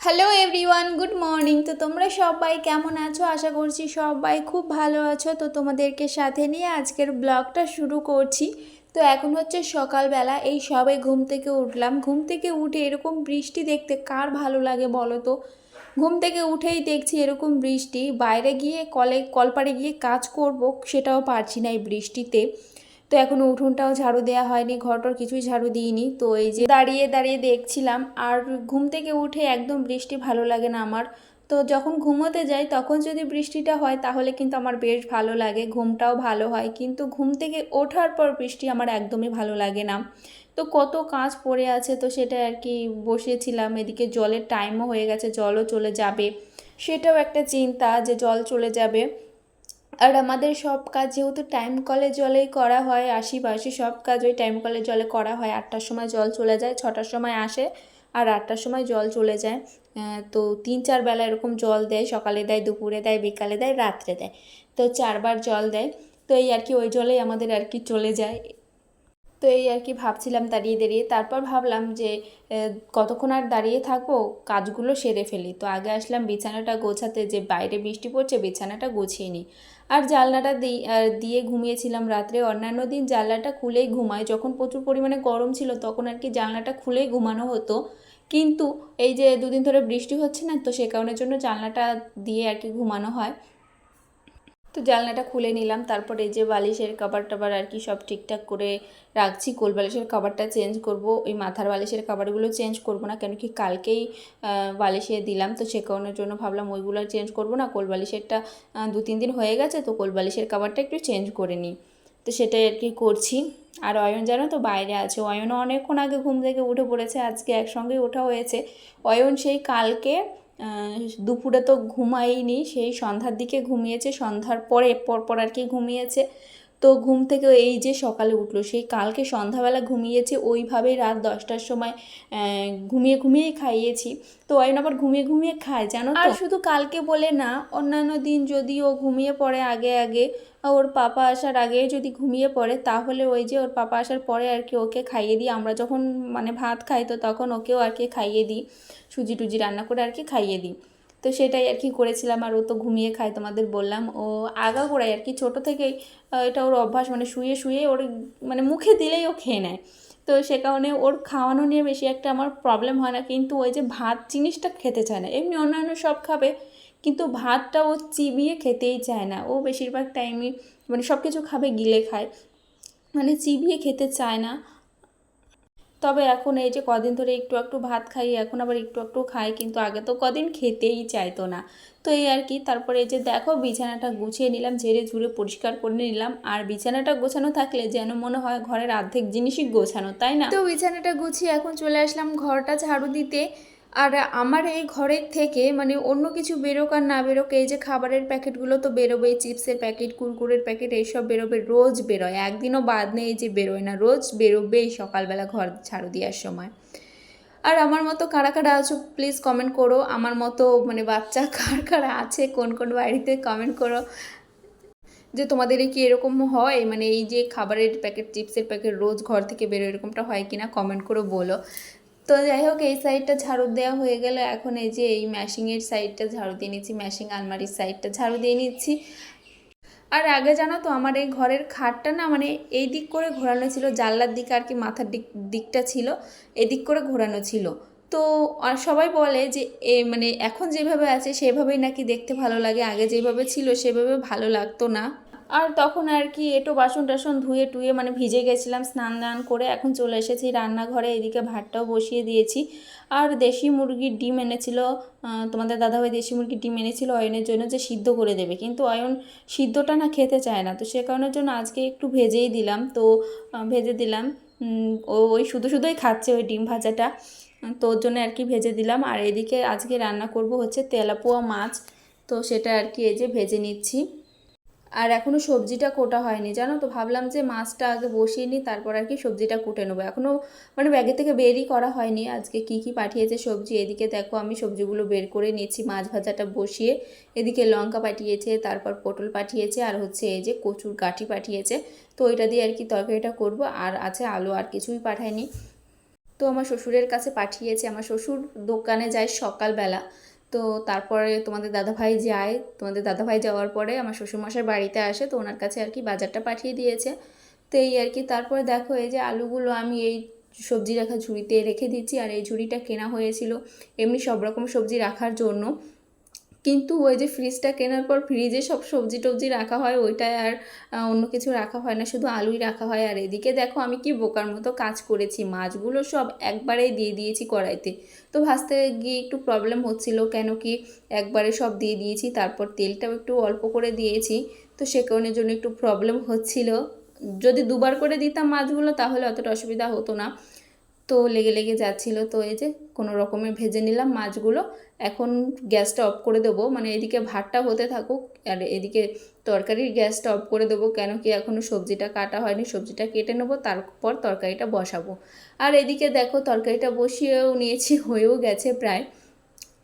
Hello everyone, good morning. তো তোমরা সবাই কেমন আছো? আশা করছি সবাই খুব ভালো আছো। তো তোমাদেরকে সাথে নিয়ে আজকের ব্লগটা শুরু করছি। তো এখন হচ্ছে সকালবেলা, এই সবে ঘুম থেকে উঠলাম। ঘুম থেকে উঠে এরকম বৃষ্টি দেখতে কার ভালো লাগে বলো তো? ঘুম থেকে উঠেই দেখছি এরকম বৃষ্টি, বাইরে গিয়ে কলপাড়ে গিয়ে কাজ করব সেটাও পারছি না এই বৃষ্টিতে। তো এখনও উঠোনটাও ঝাড়ু দেওয়া হয়নি, ঘরটার কিছুই ঝাড়ু দিইনি। তো এই যে দাঁড়িয়ে দাঁড়িয়ে দেখছিলাম। আর ঘুম থেকে উঠে একদম বৃষ্টি ভালো লাগে না আমার। তো যখন ঘুমোতে যাই তখন যদি বৃষ্টিটা হয় তাহলে কিন্তু আমার বেশ ভালো লাগে, ঘুমটাও ভালো হয়। কিন্তু ঘুম থেকে ওঠার পর বৃষ্টি আমার একদমই ভালো লাগে না। তো কত কাজ পড়ে আছে, তো সেটা আর কি বসিয়েছিলাম। এদিকে জলের টাইমও হয়ে গেছে, জলও চলে যাবে, সেটাও একটা চিন্তা যে জল চলে যাবে। আর আমাদের সব কাজ যেহেতু টাইম কলের জলেই করা হয়, আশিপাশি সব কাজ ওই টাইম কলের জলে করা হয়। 8টার সময় জল চলে যায়, 6টার সময় আসে, আর 8টার সময় জল চলে যায়। তো 3-4 বেলা এরকম জল দেয়, সকালে দেয়, দুপুরে দেয়, বিকালে দেয়, রাত্রে দেয়। তো 4বার জল দেয়। তো এই আর কি ওই জলেই আমাদের আর কি চলে যায়। তো এই আর কি ভাবছিলাম দাঁড়িয়ে দাঁড়িয়ে। তারপর ভাবলাম যে কতক্ষণ আর দাঁড়িয়ে থাকবো, কাজগুলো সেরে ফেলি। তো আগে আসলাম বিছানাটা গোছাতে, যে বাইরে বৃষ্টি পড়ছে, বিছানাটা গুছিয়ে নিই। আর জানলাটা দিয়ে ঘুমিয়েছিলাম রাত্রে। অন্যান্য দিন জানলাটা খুলেই ঘুমাই, যখন প্রচুর পরিমাণে গরম ছিল তখন আর কি জানলাটা খুলেই ঘুমানো হতো। কিন্তু এই যে দুদিন ধরে বৃষ্টি হচ্ছে না, তো সে কারণের জন্য জানলাটা দিয়ে আর কি ঘুমানো হয়। তো জানলাটা খুলে নিলাম। তারপরে এই যে বালিশের কভার টভার আর কি সব ঠিকঠাক করে রাখছি। কোল বালিশের কভারটা চেঞ্জ করব, ওই মাথার বালিশের কভারগুলো চেঞ্জ করব না, কেন কি কালকেই বালিশে দিলাম। তো সে কারণের জন্য ভাবলাম ওইগুলো আর চেঞ্জ করব না। কোল বালিশেরটা 2-3 দিন হয়ে গেছে, তো কোল বালিশের কভারটা একটু চেঞ্জ করে নিই। তো সেটাই আর কি করছি। আর অয়ন জানো তো বাইরে আছে, অয়নও অনেকক্ষণ আগে ঘুম থেকে উঠে পড়েছে, আজকে একসঙ্গেই ওঠা হয়েছে। অয়ন সেই কালকে দুপুরে তো ঘুমায়নি, সেই সন্ধ্যার দিকে ঘুমিয়েছে, সন্ধ্যার পরপর আর কি ঘুমিয়েছে। তো ঘুম থেকে এই যে সকালে উঠলো, সেই কালকে সন্ধ্যাবেলা ঘুমিয়েছে ওইভাবেই রাত 10টার সময় ঘুমিয়ে ঘুমিয়েই খাইয়েছি। তো অয়ন আবার ঘুমিয়ে ঘুমিয়ে খায় জানো তো। আর শুধু কালকে বলে না, অন্যান্য দিন যদি ও ঘুমিয়ে পড়ে আগে আগে, ওর পাপা আসার আগে যদি ঘুমিয়ে পড়ে, তাহলে ওই যে ওর পাপা আসার পরে আর কি ওকে খাইয়ে দিই। আমরা যখন মানে ভাত খাই তো তখন ওকেও আর কি খাইয়ে দিই, সুজি টুজি রান্না করে আর কি খাইয়ে দিই। তো সেটাই আর কি করেছিলাম। আর ও তো ঘুমিয়ে খায়, তোমাদের বললাম। ও আগাগোড়াই আর কি ছোটো থেকেই এটা ওর অভ্যাস, মানে শুয়ে শুয়ে ওর মানে মুখে দিলেই ও খেয়ে নেয়। তো সে কারণে ওর খাওয়ানো নিয়ে বেশি একটা আমার প্রবলেম হয় না। কিন্তু ওই যে ভাত জিনিসটা খেতে চায় না, এমনি অন্যান্য সব খাবে, কিন্তু ভাতটা ও চিবিয়ে খেতেই চায় না। ও বেশিরভাগ টাইমই মানে সব কিছু খাবে গিলে খায়, মানে চিবিয়ে খেতে চায় না। তবে এখন এই যে কদিন ধরে একটু একটু ভাত খাই, এখন আবার একটু একটু খাই, কিন্তু আগে তো কদিন খেতেই চাইতো না। তো এই আর কি। তারপরে এই যে দেখো বিছানাটা গুছিয়ে নিলাম, ঝেড়ে ঝুড়ে পরিষ্কার করে নিলাম। আর বিছানাটা গোছানো থাকলে যেন মনে হয় ঘরের অর্ধেক জিনিসই গোছানো, তাই না? তো বিছানাটা গুছিয়ে এখন চলে আসলাম ঘরটা ঝাড়ু দিতে। আর আমার এই ঘরের থেকে মানে অন্য কিছু বেরোক আর না বেরোক, এই যে খাবারের প্যাকেটগুলো তো বেরোবেই, চিপসের প্যাকেট, কুরকুরের প্যাকেট, এইসব বেরোবে, রোজ বেরোয়, একদিনও বাদ নেই যে বেরোয় না, রোজ বেরোবেই সকালবেলা ঘর ঝাড়ু দেওয়ার সময়। আর আমার মতো কারা কারা আছো প্লিজ কমেন্ট করো, আমার মতো মানে বাচ্চা কার কারা আছে, কোন কোন বাড়িতে, কমেন্ট করো যে তোমাদের কি এরকম হয়, মানে এই যে খাবারের প্যাকেট, চিপসের প্যাকেট রোজ ঘর থেকে বেরোয়, এরকমটা হয় কিনা কমেন্ট করে বলো। তো যাই হোক, এই সাইডটা ঝাড়ু দেওয়া হয়ে গেল। এখন এই যে এই ম্যাশিংয়ের সাইডটা ঝাড়ু দিয়ে নিচ্ছি, ম্যাশিং আলমারির সাইডটা ঝাড়ু দিয়ে নিচ্ছি। আর আগে জানো তো আমার এই ঘরের খাটটা না মানে এই দিক করে ঘোরানো ছিল, জানলার দিকে আর কি, মাথার দিকটা ছিল এদিক করে ঘোরানো ছিল। তো আর সবাই বলে যে মানে এখন যেভাবে আছে সেভাবেই নাকি দেখতে ভালো লাগে, আগে যেভাবে ছিল সেভাবে ভালো লাগতো না। আর তখন আর কি এটো বাসন টাসন ধুয়ে টুয়ে মানে ভিজে গেছিলাম, স্নান দান করে এখন চলে এসেছি রান্নাঘরে, এদিকে ভাতটাও বসিয়ে দিয়েছি। আর দেশি মুরগির ডিম এনেছিল, তোমাদের দাদাভাই দেশি মুরগির ডিম এনেছিল অয়নের জন্য, যে সিদ্ধ করে দেবে, কিন্তু অয়ন সিদ্ধটা না খেতে চায় না। তো সে কারণের জন্য আজকে একটু ভেজেই দিলাম। তো ভেজে দিলাম, ও ওই শুধু শুধুই খাচ্ছে ওই ডিম ভাজাটা, তো ওর জন্য আর কি ভেজে দিলাম। আর এদিকে আজকে রান্না করব হচ্ছে তেলাপোয়া মাছ, তো সেটা আর কি এই যে ভেজে নিচ্ছি। আর এখনও সবজিটা কোটা হয়নি জানো তো, ভাবলাম যে মাছটা আগে বসিয়ে নিই, তারপর আর কি সবজিটা কুটে নেবো। এখনও মানে ব্যাগে থেকে বেরই করা হয়নি আজকে কি কি পাঠিয়েছে সবজি। এদিকে দেখো আমি সবজিগুলো বের করে নিচ্ছি, মাছ ভাজাটা বসিয়ে। এদিকে লঙ্কা পাঠিয়েছে, তারপর পটল পাঠিয়েছে, আর হচ্ছে এই যে কচুর গাঁটি পাঠিয়েছে। তো ওইটা দিয়ে আর কি তরকারিটা করব। আর আছে আলু, আর কিছুই পাঠায়নি। তো আমার শ্বশুরের কাছে পাঠিয়েছে। আমার শ্বশুর দোকানে যায় সকালবেলা, তো তারপরে তোমাদের দাদাভাই যাওয়ার পরে আমার শ্বশুরমশাই বাড়িতে আসে, তো ওনার কাছে আর কি বাজারটা পাঠিয়ে দিয়েছে। তো এই আর কি। তারপরে দেখো এই যে আলুগুলো আমি এই সবজি রাখা ঝুড়িতে রেখে দিচ্ছি, আর এই ঝুড়িটা কেনা হয়েছিল এমনি সব রকম সবজি রাখার জন্য। কিন্তু ওই যে ফ্রিজটা কেনার পর ফ্রিজে সব সবজি টবজি রাখা হয়, ওইটায় আর অন্য কিছু রাখা হয় না, শুধু আলুই রাখা হয়। আর এদিকে দেখো আমি কি বোকার মতো কাজ করেছি, মাছগুলো সব একবারেই দিয়ে দিয়েছি কড়াইতে। তো ভাজতে গিয়ে একটু প্রবলেম হচ্ছিল, কেন কি একবারে সব দিয়ে দিয়েছি, তারপর তেলটাও একটু অল্প করে দিয়েছি, তো সে কারণের জন্য একটু প্রবলেম হচ্ছিল। যদি দুবার করে দিতাম মাছগুলো তাহলে অতটা অসুবিধা হতো না, তো লেগে লেগে যাচ্ছিলো। তো এই যে কোনো রকমে ভেজে নিলাম মাছগুলো। এখন গ্যাসটা অফ করে দেবো, মানে এদিকে ভাতটা হতে থাকুক আর এদিকে তরকারির গ্যাসটা অফ করে দেবো, কেন কি এখনও সবজিটা কাটা হয়নি, সবজিটা কেটে নেবো, তারপর তরকারিটা বসাবো। আর এদিকে দেখো তরকারিটা বসিয়েও নিয়েছি, হয়েও গেছে প্রায়।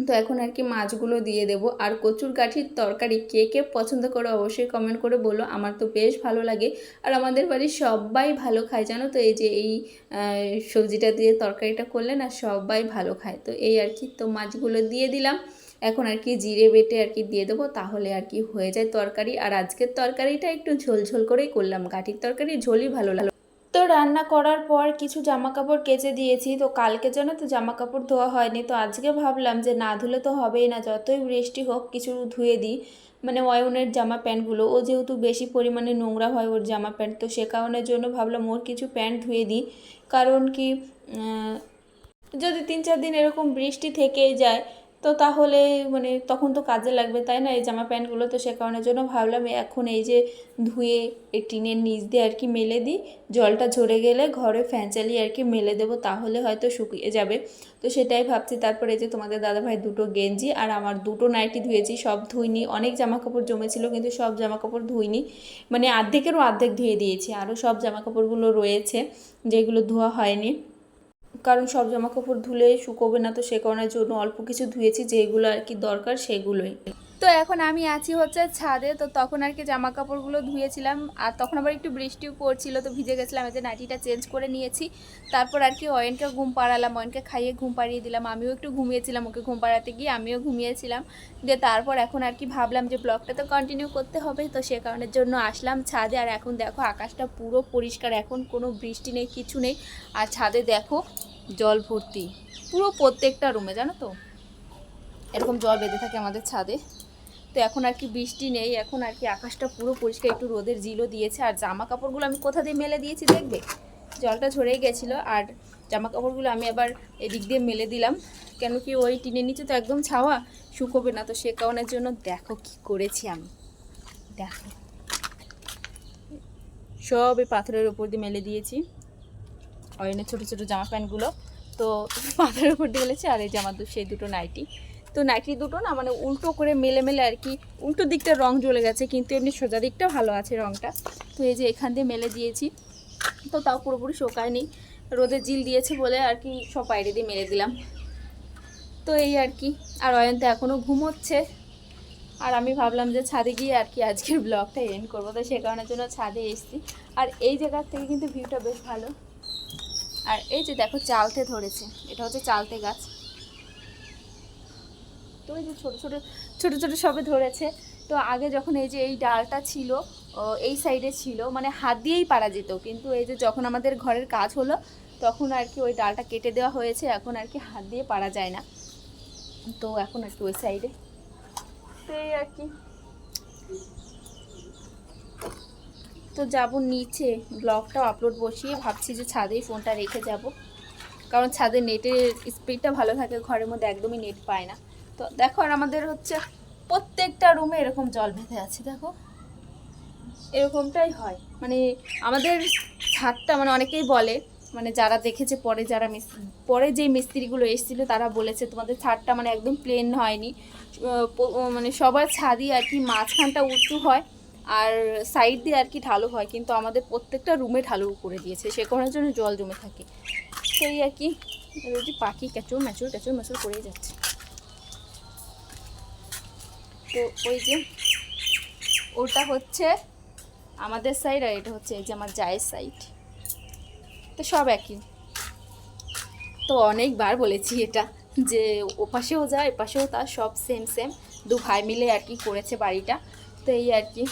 তো এখন আর কি মাছগুলো দিয়ে দেবো। আর কচুর গাঠির তরকারি কে কে পছন্দ করো অবশ্যই কমেন্ট করে বলো, আমার তো বেশ ভালো লাগে আর আমাদের বাড়ির সবাই ভালো খায় জানো তো। এই যে এই সবজিটা দিয়ে তরকারিটা করলে না সবাই ভালো খায়। তো এই আর কি, তো মাছগুলো দিয়ে দিলাম। এখন আর কি জিরে বেটে আর কি দিয়ে দেবো, তাহলে আর কি হয়ে যায় তরকারি। আর আজকের তরকারিটা একটু ঝোল ঝোল করেই করলাম, গাঠির তরকারি ঝোলই ভালো লাগে। তো রান্না করার পর কিছু জামা কাপড় কেচে দিয়েছি, তো কালকে যেন তো জামা কাপড় ধোয়া হয়নি, তো আজকে ভাবলাম যে না ধুলে তো হবেই না, যতই বৃষ্টি হোক কিছু ধুয়ে দিই। মানে অয়নের জামা প্যান্টগুলো, ও যেহেতু বেশি পরিমাণে নোংরা হয় ওর জামা প্যান্ট, তো সে কারণের জন্য ভাবলাম ওর কিছু প্যান্ট ধুয়ে দিই। কারণ কি যদি 3-4 দিন এরকম বৃষ্টি থেকেই যায় তো তাহলে মানে তখন তো কাজে লাগবে, তাই না, এই জামা প্যান্টগুলো। তো সে কারণের জন্য ভাবলাম এখন এই যে ধুয়ে এই টিনের নিচ দিয়ে আর কি মেলে দিই, জলটা ঝরে গেলে ঘরে ফ্যান চালিয়ে আর কি মেলে দেবো, তাহলে হয়তো শুকিয়ে যাবে। তো সেটাই ভাবছি। তারপরে এই যে তোমাদের দাদাভাই দুটো গেঞ্জি আর আমার দুটো নাইটি ধুয়েছি, সব ধুইনি। অনেক জামা কাপড় জমেছিল কিন্তু সব জামা কাপড় ধুইনি, মানে অর্ধেকেরও অর্ধেক ধুয়ে দিয়েছি, আরও সব জামা কাপড়গুলো রয়েছে যেগুলো ধোয়া হয়নি, কারণ সব জামা কাপড় ধুলে শুকোবে না, তো সে কারণের জন্য অল্প কিছু ধুয়েছি, যেগুলো আর কি দরকার সেগুলোই। তো এখন আমি আছি হচ্ছে ছাদে, তো তখন আর কি জামা কাপড়গুলো ধুয়েছিলাম, আর তখন আবার একটু বৃষ্টিও পড়ছিল, তো ভিজে গেছিলাম। এই যে নাইটিটা চেঞ্জ করে নিয়েছি, তারপর আর কি অয়নকে ঘুম পাড়ালাম, অয়নকে খাইয়ে ঘুম পাড়িয়ে দিলাম, আমিও একটু ঘুমিয়েছিলাম, ওকে ঘুম পাড়াতে গিয়ে আমিও ঘুমিয়েছিলাম। দিয়ে তারপর এখন আর কি ভাবলাম যে ব্লগটা তো কন্টিনিউ করতে হবে, তো সে কারণের জন্য আসলাম ছাদে। আর এখন দেখো আকাশটা পুরো পরিষ্কার, এখন কোনো বৃষ্টি নেই, কিছু নেই। আর ছাদে দেখো জল ভর্তি পুরো প্রত্যেকটা রুমে, জানো তো এরকম জল বেঁধে থাকে আমাদের ছাদে। তো এখন আর কি বৃষ্টি নেই, এখন আর কি আকাশটা পুরো পরিষ্কার, একটু রোদের জিলও দিয়েছে। আর জামা কাপড়গুলো আমি কোথা দিয়ে মেলে দিয়েছি দেখবে, জলটা ঝরেই গেছিলো। আর জামা কাপড়গুলো আমি আবার এদিক দিয়ে মেলে দিলাম, কেন কি ওই টিনের নিচে তো একদম ছাওয়া, শুকোবে না, তো সে কারণের জন্য দেখো কি করেছি আমি। দেখো সব এই পাথরের উপর দিয়ে মেলে দিয়েছি, অয়নের ছোটো ছোটো জামা প্যান্টগুলো তো পাথরের উপর দিয়ে মেলেছি। আর এই যে আমার সেই দুটো নাইটি, তো নাইটি দুটো না মানে উল্টো করে মেলে মেলে আর কি, উল্টো দিকটা রং জ্বলে গেছে, কিন্তু এমনি সোজা দিকটা ভালো আছে রংটা। তো এই যে এখান দিয়ে মেলে দিয়েছি, তো তাও পুরোপুরি শোকায়নি, রোদে জিল দিয়েছে বলে আর কি সব বাইরে দিয়ে মেলে দিলাম। তো এই আর কি। আর অয়ন তো এখনও ঘুমোচ্ছে, আর আমি ভাবলাম যে ছাদে গিয়ে আর কি আজকের ব্লগটা এন্ড করবো, তো সে কারণের জন্য ছাদে এসেছি। আর এই জায়গার থেকে কিন্তু ভিউটা বেশ ভালো। আর এই যে দেখো চালতে ধরেছে, এটা হচ্ছে চালতে গাছ, তো এই যে ছোটো ছোটো ছোটো ছোটো সবে ধরেছে। তো আগে যখন এই যে এই ডালটা ছিল এই সাইডে ছিল, মানে হাত দিয়েই পারা যেত, কিন্তু এই যে যখন আমাদের ঘরের কাজ হলো তখন আর কি ওই ডালটা কেটে দেওয়া হয়েছে, এখন আর কি হাত দিয়ে পারা যায় না, তো এখন আর কি ওই সাইডে। তো এই আর কি, তো যাবো নিচে, ব্লগটা আপলোড বসিয়ে ভাবছি যে ছাদেই ফোনটা রেখে যাব, কারণ ছাদে নেটের স্পিডটা ভালো থাকে, ঘরের মধ্যে একদমই নেট পায় না। তো দেখো আর আমাদের হচ্ছে প্রত্যেকটা রুমে এরকম জল বেঁধে আছে, দেখো এরকমটাই হয়, মানে আমাদের ছাদটা মানে অনেকেই বলে, মানে যারা দেখেছে পরে, যারা পরে যেই মিস্ত্রিগুলো এসেছিলো তারা বলেছে তোমাদের ছাদটা মানে একদম প্লেন হয়নি, মানে সবার ছাদই আর কি মাঝখানটা উঁচু হয় আর সাইড দিয়ে আর কি ঢালু হয়, কিন্তু আমাদের প্রত্যেকটা রুমে ঢালু করে দিয়েছে, সে কারণের জন্য জল জমে থাকে। সেই আর কি, রোজই পাখি ক্যাচুর ম্যাচুর ক্যাচুর ম্যাচুর করেই যাচ্ছে। তো ওই যে ওটা হচ্ছে আমাদের সাইড, আর এটা হচ্ছে এই যে আমার জায়ের সাইড, তো সব একই। তো অনেকবার বলেছি এটা, যে ওপাশেও যা এপাশেও তা, সব সেম সেম, দু ভাই মিলে আর কি করেছে বাড়িটা। তো এই আর কি।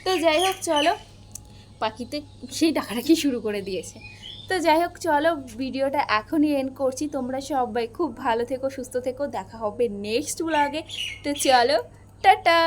তো যাই হোক চলো, পাখিতে সেই ডাকাডাকি শুরু করে দিয়েছে। তো যাই হোক চলো, ভিডিওটা এখনই এন্ড করছি। তোমরা সবাই খুব ভালো থেকো, সুস্থ থেকো, দেখা হবে নেক্সট ব্লগে। তো চলো, টাটা।